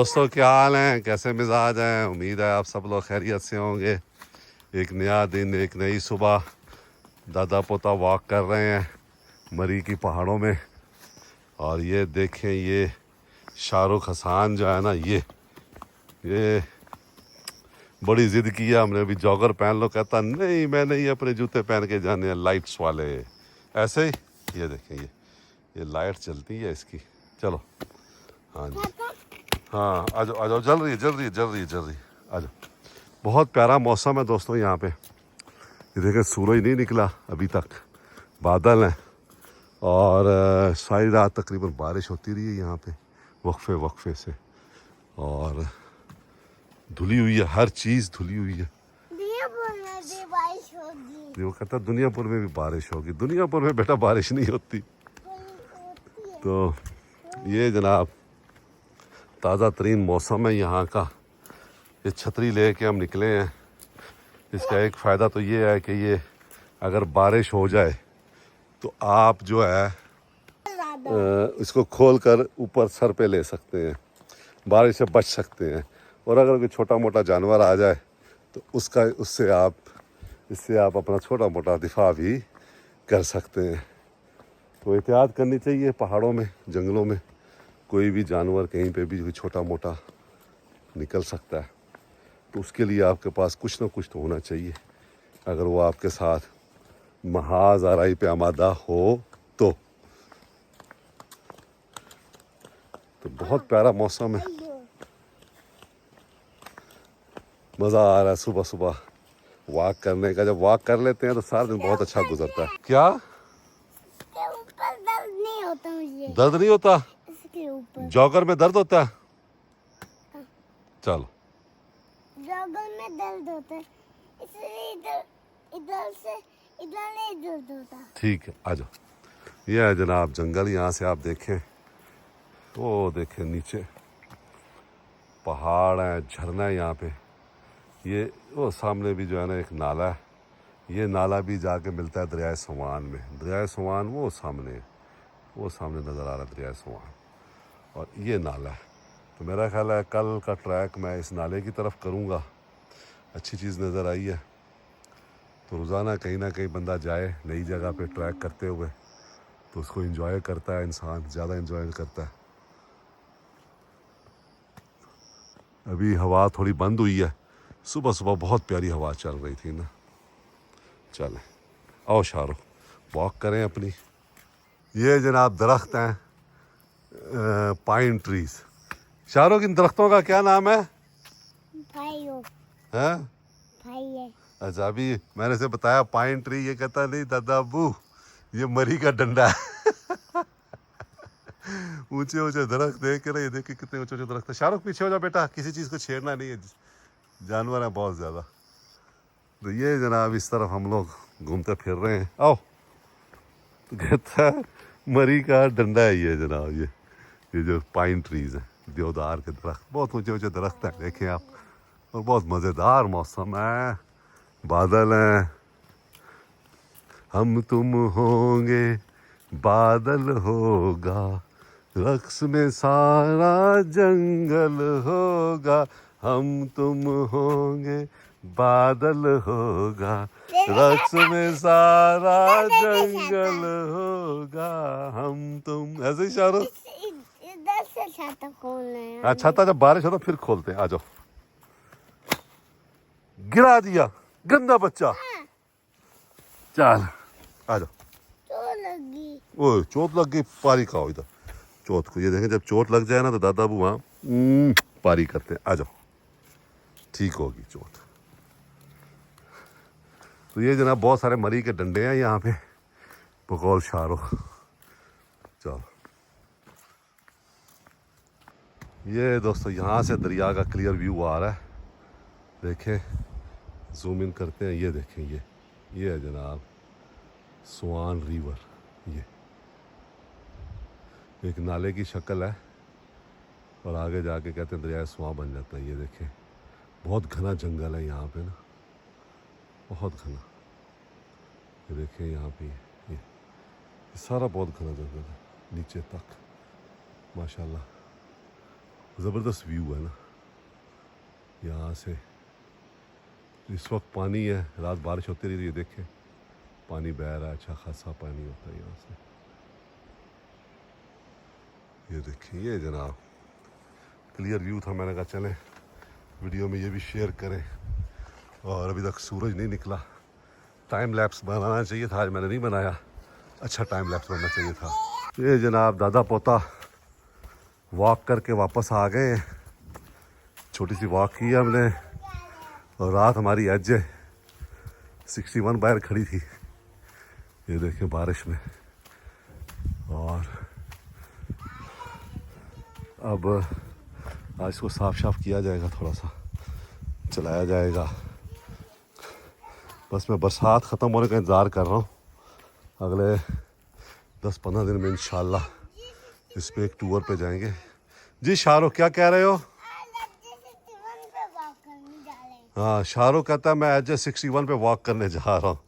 दोस्तों क्या हाल हैं, कैसे मिजाज हैं। उम्मीद है आप सब लोग खैरियत से होंगे। एक नया दिन, एक नई सुबह। दादा पोता वॉक कर रहे हैं मरी की पहाड़ों में। और ये देखें, ये शाहरुख हसान जो है ना, ये बड़ी ज़िद की है हमने, अभी जॉगर पहन लो। कहता नहीं, मैं नहीं अपने जूते पहन के जाने हैं लाइट्स वाले। ऐसे ही ये देखें, ये लाइट चलती है इसकी। चलो हाँ जी, हाँ आ जाओ आ जाओ, जल रही है जल रही है जल रही है जल रही है, आ जाओ। बहुत प्यारा मौसम है दोस्तों यहाँ पे। ये देखें, सूरज नहीं निकला अभी तक, बादल हैं। और सारी रात तकरीबन बारिश होती रही है यहाँ पे, वक्फे वक्फे से। और धुली हुई है, हर चीज़ धुली हुई है। दुनियापुर में भी बारिश होगी। वो कहता दुनियापुर में भी बारिश होगी। दुनियापुर में बेटा बारिश नहीं होती। होती है। तो ये जनाब ताज़ा तरीन मौसम है यहाँ का। ये छतरी ले के हम निकले हैं। इसका एक फ़ायदा तो ये है कि ये अगर बारिश हो जाए तो आप जो है इसको खोल कर ऊपर सर पे ले सकते हैं, बारिश से बच सकते हैं। और अगर कोई छोटा मोटा जानवर आ जाए तो इससे आप अपना छोटा मोटा दिफा भी कर सकते हैं। तो एहतियात करनी चाहिए पहाड़ों में, जंगलों में। कोई भी जानवर कहीं पे भी कोई छोटा मोटा निकल सकता है, तो उसके लिए आपके पास कुछ ना कुछ तो होना चाहिए। अगर वो आपके साथ महाज आराई पे आमादा हो तो बहुत प्यारा मौसम है, मज़ा आ रहा है सुबह सुबह वॉक करने का। जब वॉक कर लेते हैं तो सारा दिन बहुत अच्छा गुजरता है। क्या इसके ऊपर दर्द नहीं होता मुझे। दर्द नहीं होता? इसके ऊपर जॉगर में दर्द होता है? चलो, जॉगर में दर्द होता है, इसलिए इधर इधर से इधर नहीं दर्द होता। ठीक है, आ जाओ। ये है जनाब जंगल। यहाँ से आप देखें, वो देखें नीचे पहाड़ है, झरना है यहाँ पे। ये वो सामने भी जो है ना एक नाला है। ये नाला भी जाके मिलता है दरियाए सुवान में। दरियाए सुवान वो सामने नज़र आ रहा है, दरियाए सुवान। और ये नाला है। तो मेरा ख्याल है कल का ट्रैक मैं इस नाले की तरफ करूँगा। अच्छी चीज़ नज़र आई है। तो रोज़ाना कहीं ना कहीं बंदा जाए नई जगह पे ट्रैक करते हुए, तो उसको एंजॉय करता है इंसान, ज़्यादा एंजॉय करता है। अभी हवा थोड़ी बंद हुई है। सुबह सुबह बहुत प्यारी हवा चल रही थी ना। चलें, आओ शाहरुख, वॉक करें अपनी। ये जनाब दरख्त हैं, पाइन ट्रीज। शाहरुख, इन दरख्तों का क्या नाम है? भाई हो, हैं? भाई है। अच्छा, अभी मैंने से बताया पाइन ट्री। ये कहता नहीं दादा अबू, ये मरी का डंडा है। ऊंचे ऊंचे दरख्त देख कर, ये देख कितने ऊंचे ऊंचे दरख्त है। शाहरुख पीछे हो जा बेटा, किसी चीज़ को छेड़ना नहीं है, जानवर है बहुत ज़्यादा। तो ये जनाब इस तरफ हम लोग घूमते फिर रहे हैं। आओ, तो कहता है मरी का डंडा है ये जनाब। ये जो पाइन ट्रीज है, देवदार के दरख्त, बहुत ऊंचे ऊंचे दरख्त हैं, देखें आप। और बहुत मज़ेदार मौसम है, बादल हैं। हम तुम होंगे, बादल होगा, रक्स में सारा जंगल होगा। हम तुम होंगे, बादल होगा, रक्स में सारा जंगल होगा। हम तुम, ऐसे ही शाहरुख। इधर से छाता खोलना है। हाँ, छाता जब बारिश हो तो फिर खोलते हैं। आ जाओ। गिरा दिया गंदा बच्चा। चल आ जाओ। तो लगी। ओए, चोट लग गई, पारी खाओ इधर। चोट को ये देखें, जब चोट लग जाए ना तो दादा अबू वहाँ पारी करते हैं। आ जाओ, ठीक होगी चोट। तो ये जनाब बहुत सारे मरी के डंडे हैं यहाँ पे, बकौल शाहरुख। चलो, ये दोस्तों यहाँ से दरिया का क्लियर व्यू आ रहा है। देखें, जूम इन करते हैं। ये देखें, ये है जनाब स्वान रिवर। ये एक नाले की शक्ल है, और आगे जाके कहते हैं दरिया स्वां बन जाता है। ये देखें, बहुत घना जंगल है यहाँ पे ना, बहुत घना। ये देखें यहाँ पे, ये सारा बहुत घना जंगल है नीचे तक, माशाल्लाह। ज़बरदस्त व्यू है ना यहाँ से। इस वक्त पानी है, रात बारिश होती रही, ये देखें पानी बह रहा है, अच्छा खासा पानी होता है यहाँ से। ये देखिए ये जनाब क्लियर व्यू था। मैंने कहा चलें वीडियो में ये भी शेयर करें। और अभी तक सूरज नहीं निकला, टाइम लैप्स बनाना चाहिए था, आज मैंने नहीं बनाया। अच्छा टाइम लैप्स बनना चाहिए था। ये जनाब दादा पोता वॉक करके वापस आ गए हैं। छोटी सी वॉक की हमने और रात हमारी एज 61 बाहर खड़ी थी, ये देखें बारिश में। और अब आज इसको साफ किया जाएगा, थोड़ा सा चलाया जाएगा। बस मैं बरसात ख़त्म होने का इंतज़ार कर रहा हूँ। अगले 10-15 दिन में इंशाल्लाह इस पे एक टूर पे जाएंगे। जी शाहरुख क्या कह रहे हो? हाँ शाहरुख कहता है मैं एच 61 पे वॉक करने जा रहा हूँ।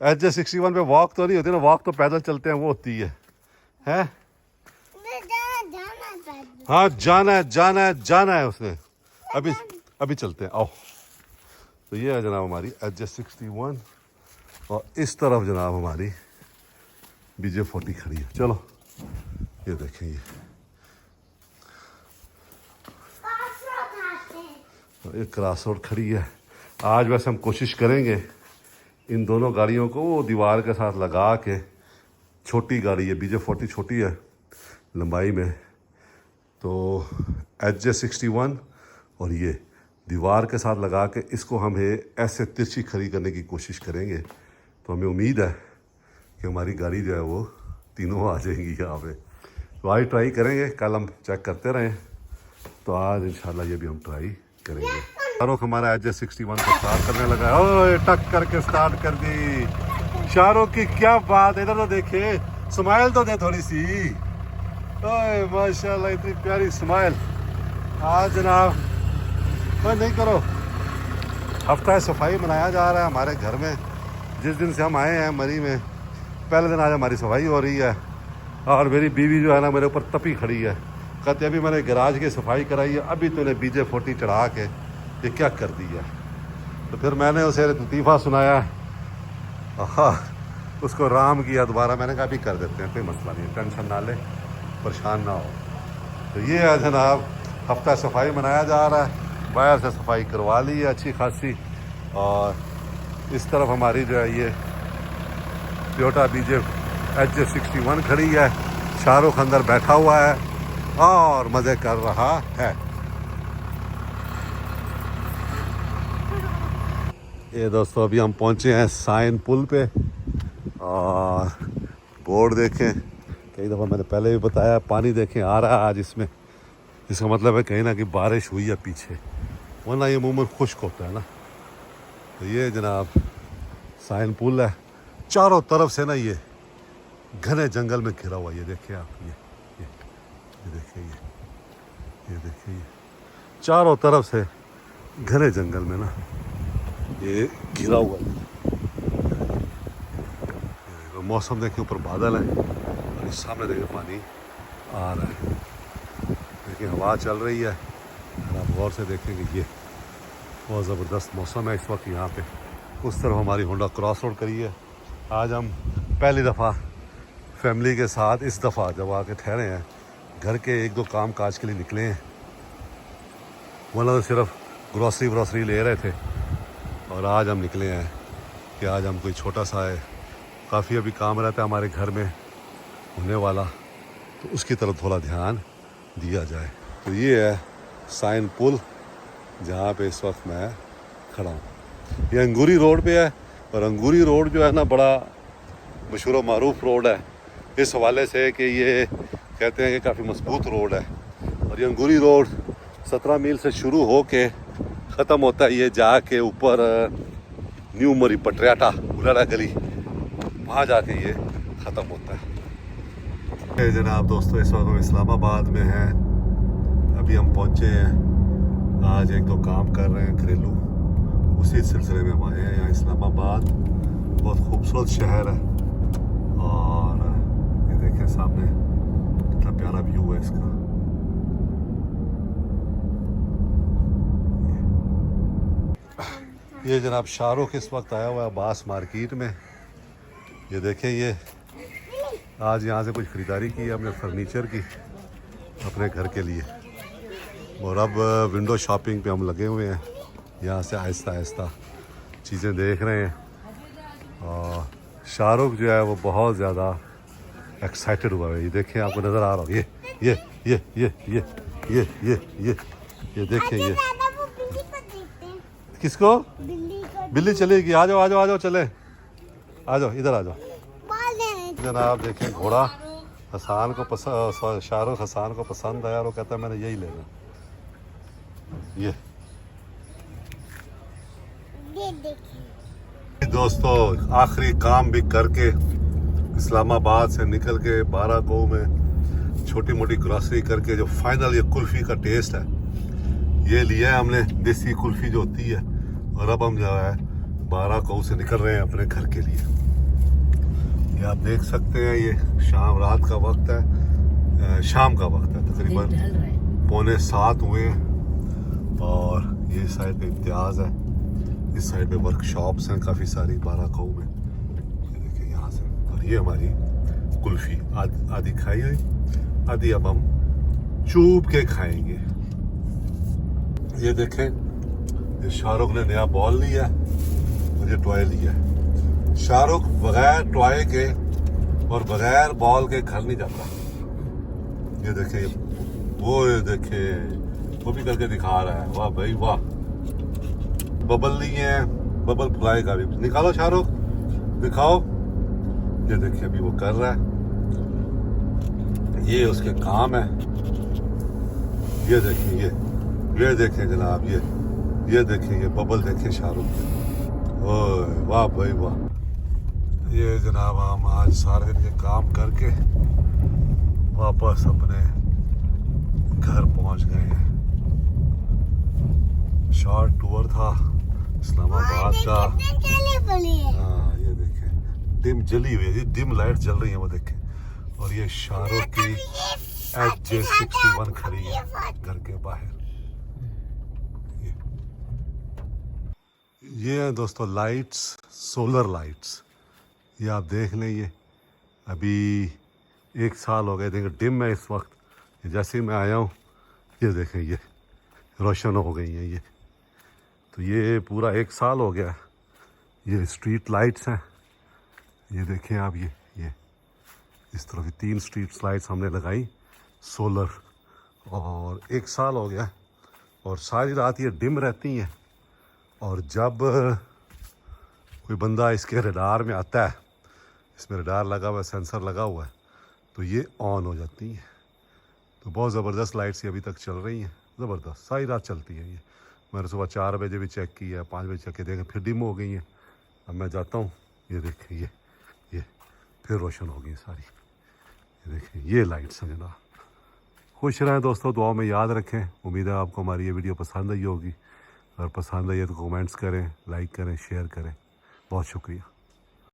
एच 61 पे वॉक तो नहीं होती ना, वॉक तो पैदल चलते हैं वो होती है, हैं? हाँ जाना है उसने। अभी चलते हैं, आओ। तो ये है जनाब हमारी एच 61 और इस तरफ जनाब हमारी BJ40 खड़ी है। चलो ये देखें, ये क्रॉस रोड खड़ी है। आज वैसे हम कोशिश करेंगे इन दोनों गाड़ियों को वो दीवार के साथ लगा के, छोटी गाड़ी है BJ40 छोटी है लंबाई में, तो एच 61 और ये दीवार के साथ लगा के इसको हम ऐसे तिरछी खड़ी करने की कोशिश करेंगे। तो हमें उम्मीद है कि हमारी गाड़ी जो है वो तीनों आ जाएंगी यहाँ पे। तो आज ट्राई करेंगे, कल हम चेक करते रहें, तो आज इंशाल्लाह ये भी हम ट्राई करेंगे। शाहरुख हमारा एच 61 को स्टार्ट करने लगा। ओए टक करके स्टार्ट कर दी शाहरुख की, क्या बात है। इधर तो देखे, स्माइल तो दे थोड़ी सी। ओए माशाल्लाह इतनी प्यारी स्माइल। आज जनाब नहीं करो, हफ्ता सफाई मनाया जा रहा है हमारे घर में। जिस दिन से हम आए हैं मरी में, पहले दिन आज हमारी सफाई हो रही है। और मेरी बीवी जो है ना मेरे ऊपर तपी खड़ी है, कहते अभी मैंने गैराज की सफाई कराई है, अभी तूने BJ40 चढ़ा के ये क्या कर दिया। तो फिर मैंने उसे लतीफ़ा सुनाया, उसको राम किया दोबारा। मैंने कहा अभी कर देते हैं, कोई मसला नहीं, टेंशन ना ले, परेशान ना हो। तो ये है जनाब हफ्ता सफाई मनाया जा रहा है, बाहर से सफाई करवा ली है अच्छी खासी। और इस तरफ हमारी जो है ये टोयोटा एच 61 खड़ी है। शाहरुख अंदर बैठा हुआ है और मज़े कर रहा है। ये दोस्तों अभी हम पहुंचे हैं साइन पुल पे और बोर्ड देखें, कई दफ़ा मैंने पहले भी बताया, पानी देखें आ रहा है आज इसमें। इसका मतलब है कहीं ना कहीं बारिश हुई है पीछे, वरना ये अमूमन खुश्क होता है ना। तो ये जनाब साइन पुल है, चारों तरफ से ना ये घने जंगल में घिरा हुआ। ये देखिए आप, ये देखिए, ये देखिए, ये चारों तरफ से घने जंगल में ना ये घिरा हुआ है। तो मौसम देखिए, ऊपर बादल है और इस सामने देखिए पानी आ रहा है। देखिए हवा चल रही है, अगर आप गौर से देखेंगे ये बहुत ज़बरदस्त मौसम है इस वक्त यहाँ पे। उस तरफ हमारी होंडा क्रॉस रोड करी है। आज हम पहली दफ़ा फैमिली के साथ इस दफ़ा जब आके ठहरे हैं, घर के 1-2 काम काज के लिए निकले हैं, वरना तो सिर्फ ग्रॉसरी ले रहे थे। और आज हम निकले हैं कि आज हम कोई छोटा सा है, काफ़ी अभी काम रहता है हमारे घर में होने वाला, तो उसकी तरफ थोड़ा ध्यान दिया जाए। तो ये है साइन पुल जहाँ पे इस वक्त मैं खड़ा हूँ। ये अंगूरी रोड पे है और अंगूरी रोड जो है ना बड़ा मशहूर और मारूफ रोड है इस हवाले से कि ये कहते हैं कि काफ़ी मजबूत रोड है। और ये अंगूरी रोड 17 मील से शुरू हो के ख़त्म होता है, ये जाके ऊपर न्यू मरी पटरियाटा उलाड़ा गली, वहाँ जाके ये ख़त्म होता है। जनाब दोस्तों इस वक्त हम इस्लामाबाद में हैं, अभी हम पहुँचे हैं। आज 1-2 काम कर रहे हैं घरेलू, उसी सिलसिले में हम आए हैं यहाँ इस्लामाबाद। बहुत खूबसूरत शहर है और ये देखें सामने कितना प्यारा व्यू है इसका। ये जनाब शाहरुख इस वक्त आया हुआ है बास मार्केट में। ये देखें, ये आज यहाँ से कुछ ख़रीदारी की है हमने फर्नीचर की अपने घर के लिए, और अब विंडो शॉपिंग पे हम लगे हुए हैं। यहाँ से आहिस्ता आहिस्ता चीज़ें देख रहे हैं। और शाहरुख जो है वो बहुत ज़्यादा एक्साइटेड हुआ है। ये देखें, आपको नज़र आ रहा हो, ये ये ये ये ये ये ये ये ये देखें, ये दादा वो बिल्ली को देखते हैं। किसको? बिल्ली को बिल्ली चलेगी। आ जाओ आ जाओ आ जाओ, चले आ जाओ, इधर आ जाओ। बाल देने। जनाब देखें, घोड़ा हसान को पसंद, शाहरुख हसान को पसंद आया और वो कहता है मैंने यही लेना। ये देखिए दोस्तों, आखिरी काम भी करके इस्लामाबाद से निकल के बाराकोह में छोटी मोटी ग्रॉसरी करके जो फाइनल ये कुल्फ़ी का टेस्ट है ये लिया है हमने, देसी कुल्फ़ी जो होती है। और अब हम जो है बाराकोह से निकल रहे हैं अपने घर के लिए। ये आप देख सकते हैं, ये शाम रात का वक्त है, शाम का वक्त है, तकरीबन 6:45 हुए हैं। और ये साइड पे इम्तियाज़ है, इस साइड पे वर्कशॉप्स हैं काफ़ी सारी बाराकोह में। ये देखिए यहाँ से, और ये हमारी कुल्फ़ी आधी खाई हुई, आधी अब हम चूब के खाएंगे। ये देखें, ये शाहरुख ने नया बॉल लिया और ये टॉय लिया है। शाहरुख बगैर टॉय के और बगैर बॉल के घर नहीं जाता। ये देखें, वो ये देखें, वो भी करके दिखा रहा है। वाह भाई वाह। बबल नहीं है, बबल फुलाएगा भी। निकालो शाहरुख, दिखाओ। ये देखिए अभी वो कर रहा है, ये उसके काम है। ये देखिए, ये देखें जनाब, ये देखें, ये बबल देखें शाहरुख के। ओए वाह भाई वाह। ये जनाब हम आज सारे दिन के काम करके वापस अपने घर पहुंच गए हैं। शॉर्ट टूर था इस्लामाबाद का। हाँ, ये देखें, डिम जली हुई है, डिम लाइट जल रही है, वो देखें। और ये शाहरुख की HJ61 खड़ी है घर के बाहर। ये है दोस्तों लाइट्स, सोलर लाइट्स। ये आप देख लें, ये अभी 1 साल हो गए, देखें डिम है इस वक्त। जैसे ही मैं आया हूँ, ये देखें, ये रोशन हो गई हैं ये। तो ये पूरा 1 साल हो गया। ये स्ट्रीट लाइट्स हैं, ये देखें आप, ये इस तरफ 3 स्ट्रीट लाइट्स हमने लगाई सोलर, और 1 साल हो गया। और सारी रात ये डिम रहती हैं, और जब कोई बंदा इसके रडार में आता है, इसमें रडार लगा हुआ है, सेंसर लगा हुआ है, तो ये ऑन हो जाती हैं। तो बहुत ज़बरदस्त लाइट्स ये अभी तक चल रही हैं, ज़बरदस्त सारी रात चलती हैं ये। मैंने सुबह 4 बजे भी चेक किया, 5 बजे चेक किया, देखें फिर डिम हो गई हैं। अब मैं जाता हूँ, ये देखें, ये फिर रोशन हो गई सारी। ये देखें, ये लाइट्स हैं जनाब। खुश रहें दोस्तों, दुआओं में याद रखें। उम्मीद है आपको हमारी ये वीडियो पसंद आई होगी। अगर पसंद आई है तो कमेंट्स करें, लाइक करें, शेयर करें। बहुत शुक्रिया।